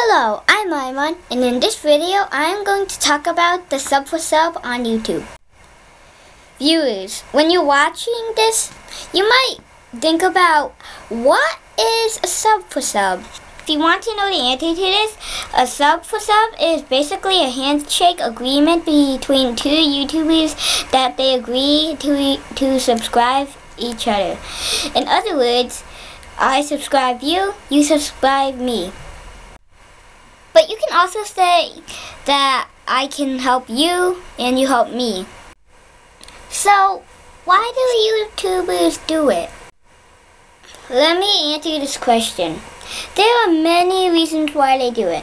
Hello, I'm Aiman, and in this video, I'm going to talk about the sub for sub on YouTube. Viewers, when you're watching this, you might think about what is a sub for sub. If you want to know the answer to this, a sub for sub is basically a handshake agreement between two YouTubers that they agree to subscribe each other. In other words, I subscribe you, you subscribe me. But you can also say that I can help you and you help me. So, why do YouTubers do it? Let me answer this question. There are many reasons why they do it.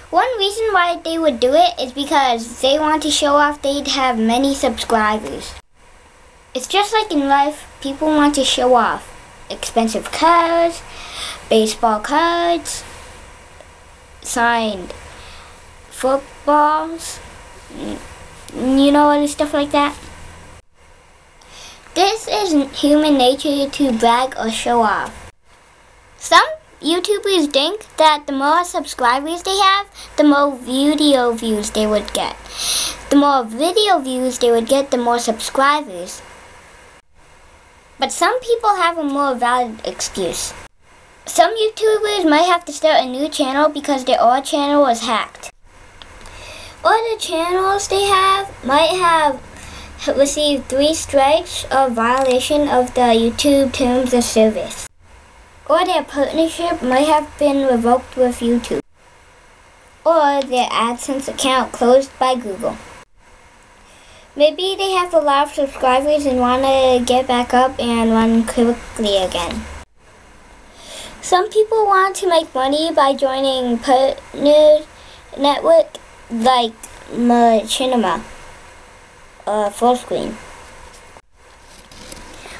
One reason why they would do it is because they want to show off they'd have many subscribers. It's just like in life, people want to show off expensive cars, baseball cards, signed footballs, you know, other stuff like that. This isn't human nature to brag or show off. Some YouTubers think that the more subscribers they have, the more video views they would get. The more video views they would get, the more subscribers. But some people have a more valid excuse. Some YouTubers might have to start a new channel because their old channel was hacked. Or the channels they have might have received 3 strikes of violation of the YouTube terms of service. Or their partnership might have been revoked with YouTube. Or their AdSense account closed by Google. Maybe they have a lot of subscribers and want to get back up and run quickly again. Some people want to make money by joining partner network like Machinima or Fullscreen.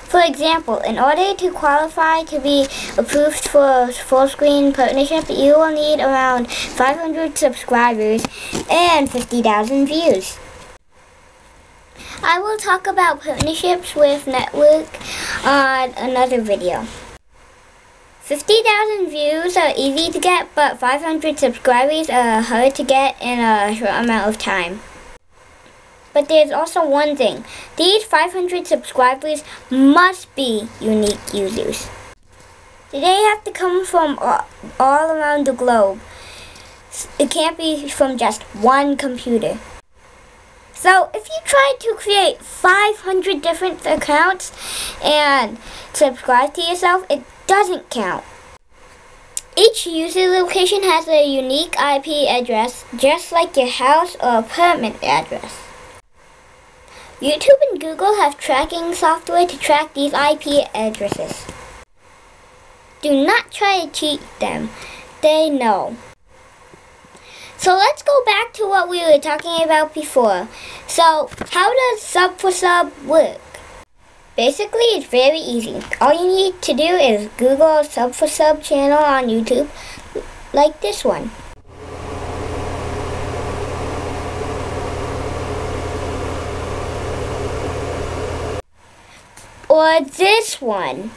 For example, in order to qualify to be approved for Fullscreen partnership, you will need around 500 subscribers and 50,000 views. I will talk about partnerships with network on another video. 50,000 views are easy to get, but 500 subscribers are hard to get in a short amount of time. But there's also one thing. These 500 subscribers must be unique users. They have to come from all around the globe. It can't be from just one computer. So if you try to create 500 different accounts and subscribe to yourself, it doesn't count. Each user location has a unique IP address, just like your house or apartment address. YouTube and Google have tracking software to track these IP addresses. Do not try to cheat them. They know. So let's go back to what we were talking about before. So, how does sub for sub work? Basically, it's very easy. All you need to do is Google a sub for sub channel on YouTube, like this one. Or this one.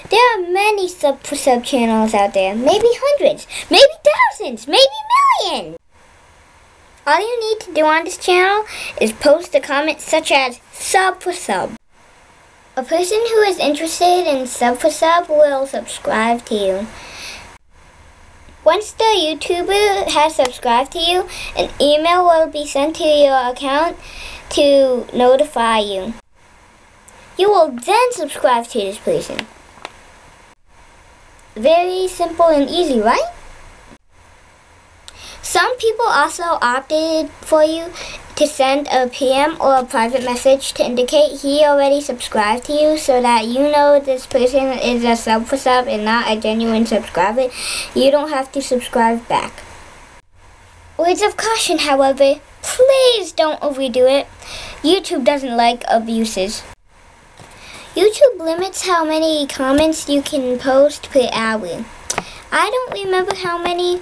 There are many sub for sub channels out there, maybe hundreds, maybe thousands, maybe millions. All you need to do on this channel is post a comment such as sub for sub. A person who is interested in sub for sub will subscribe to you. Once the YouTuber has subscribed to you, an email will be sent to your account to notify you. You will then subscribe to this person. Very simple and easy, right? Some people also opted for you to send a PM or a private message to indicate he already subscribed to you so that you know this person is a sub for sub and not a genuine subscriber. You don't have to subscribe back. Words of caution, however, please don't overdo it. YouTube doesn't like abuses. YouTube limits how many comments you can post per hour. I don't remember how many,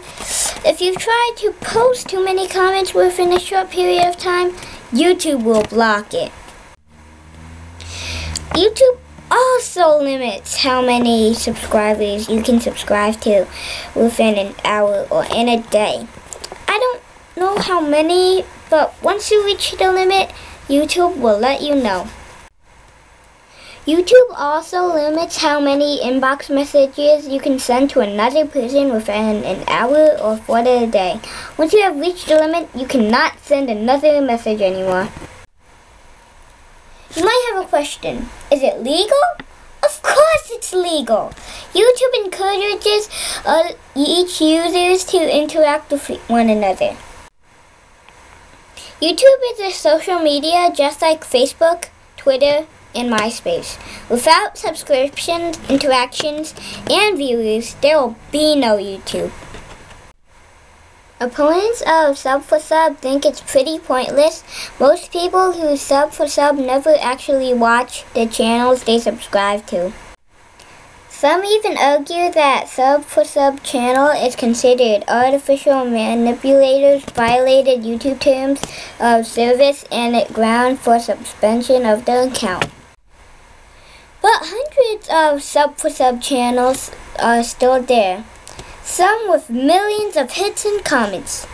If you try to post too many comments within a short period of time, YouTube will block it. YouTube also limits how many subscribers you can subscribe to within an hour or in a day. I don't know how many, but once you reach the limit, YouTube will let you know. YouTube also limits how many inbox messages you can send to another person within an hour or for a day. Once you have reached the limit, you cannot send another message anymore. You might have a question. Is it legal? Of course it's legal. YouTube encourages each users to interact with one another. YouTube is a social media just like Facebook, Twitter, and MySpace. Without subscriptions, interactions, and viewers, there will be no YouTube. Opponents of sub for sub think it's pretty pointless. Most people who sub for sub never actually watch the channels they subscribe to. Some even argue that sub for sub channel is considered artificial manipulators, violated YouTube terms of service, and a ground for suspension of the account. But hundreds of sub for sub channels are still there. Some with millions of hits and comments.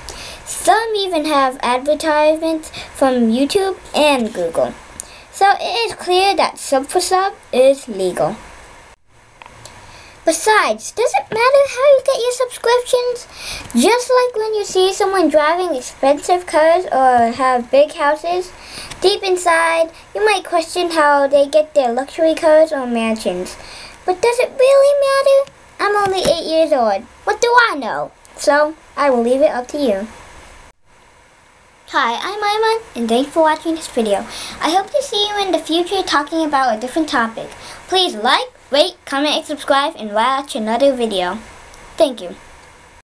Some even have advertisements from YouTube and Google. So it is clear that sub for sub is legal. Besides, does it matter how you get your subscriptions? Just like when you see someone driving expensive cars or have big houses, deep inside, you might question how they get their luxury cars or mansions. But does it really matter? I'm only 8 years old. What do I know? So, I will leave it up to you. Hi, I'm Aiman, and thanks for watching this video. I hope to see you in the future talking about a different topic. Please like, rate, comment, and subscribe, and watch another video. Thank you.